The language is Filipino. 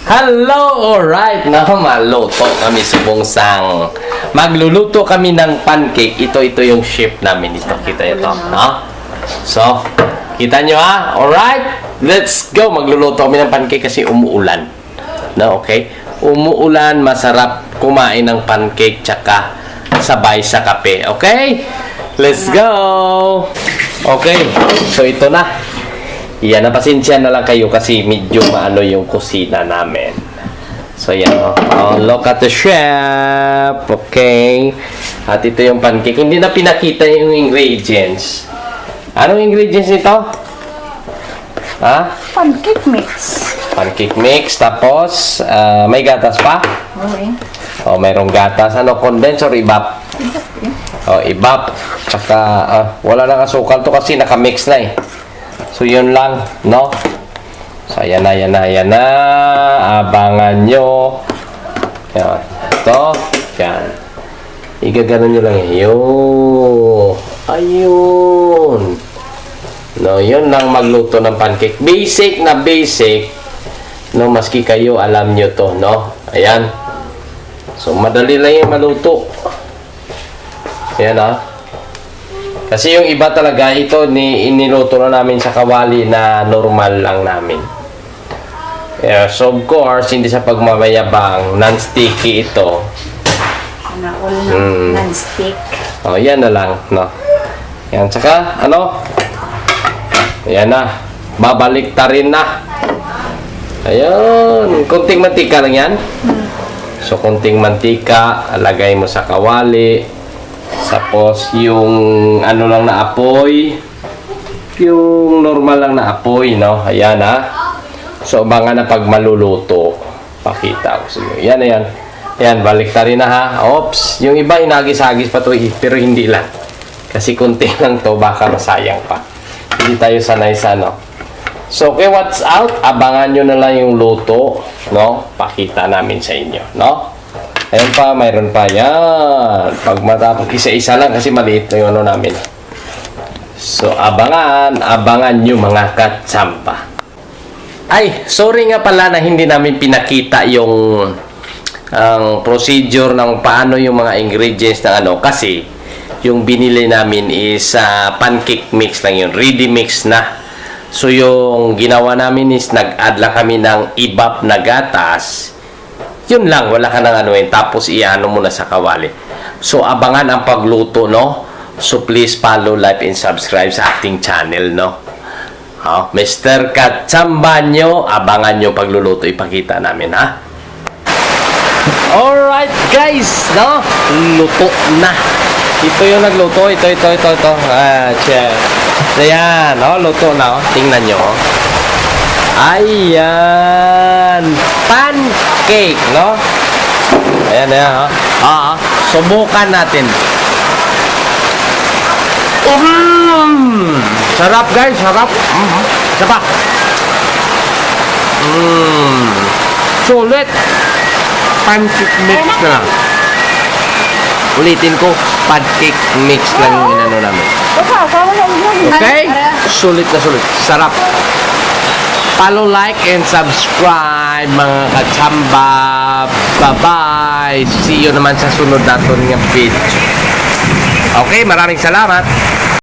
Hello! Alright, na maluto kami subongsang. Magluluto kami ng pancake. Ito yung shape namin. Ito, kita ito. No? So, kita nyo ha? Alright, let's go. Magluluto kami ng pancake kasi umuulan. No, okay? Umuulan, masarap kumain ng pancake tsaka sabay sa kape. Okay? Let's go! Okay, so ito na. Yan, napasensya na lang kayo kasi medyo maano yung kusina namin. So, yan. Oh, look at the chef. Okay. At ito yung pancake. Hindi na pinakita yung ingredients. Anong ingredients nito? Ha? Pancake mix. Pancake mix. Tapos, may gatas pa? Okay. Oh, mayroong gatas. Ano, condense or ibap? Oh, ibap. Tsaka, wala nang asukal to kasi nakamix na eh. So, yun lang, no? So, ayan na. Abangan nyo. Yan. Ito. Yan. Igaganon nyo lang yun. Ayun. No, yun lang magluto ng pancake. Basic na basic. No, maski kayo, alam nyo to, no? Ayan. So, madali lang yung maluto. Ayan, ha? Kasi yung iba talaga, ito iniluto na namin sa kawali na normal lang namin. Yeah, so of course, hindi sa pagmamayabang, non-sticky ito. Non-stick. Oh, yan na lang, no? Yan, tsaka, ano? Ayan na. Babalik ta rin na. Ayun. Kunting mantika lang yan. So, kunting mantika, lagay mo sa kawali. Tapos, yung ano lang na apoy, yung normal lang na apoy, no? Ayan, ha? So, abangan na pag maluluto. Pakita ko sa inyo. Yan, ayan. Ayan, balik ta rin na, ha? Oops. Yung iba, hinagis-hagis pa to, pero hindi lang. Kasi kunti lang to, baka masayang pa. Hindi tayo sanay sa, no? So, okay, what's out? Abangan nyo na lang yung luto, no? Pakita namin sa inyo, no? Ayun pa, mayroon pa. Yan. Pag matapos, isa-isa lang kasi maliit na yung ano namin. So, abangan nyo mga katsamba. Ay, sorry nga pala na hindi namin pinakita yung ang procedure ng paano yung mga ingredients ng ano. Kasi, yung binili namin is pancake mix lang yun. Ready mix na. So, yung ginawa namin is nag-add lang kami ng ibap na gatas. Yun lang, wala ka nang anuin. Tapos, iano mo na sa kawali. So, abangan ang pagluto, no? So, please follow, like, and subscribe sa ating channel, no? Oh, Mr. Katsamba nyo, abangan nyo pagluluto. Ipakita namin, ha? Alright, guys, no? Luto na. Ito yung nagluto. Ito. Chef. Ayan, no? Luto na, oh. Tingnan nyo, oh. Ayan. Pancake, no? Ayan, ha? Subukan natin. Sarap, guys. Sarap. Isa pa. Sulit. Pancake mix na lang. Ulitin ko, pancake mix lang yung inano namin. Okay? Sulit na sulit. Sarap. Follow, like, and subscribe mga katsamba. Bye-bye. See you naman sa sunod natin ng video. Okay, maraming salamat.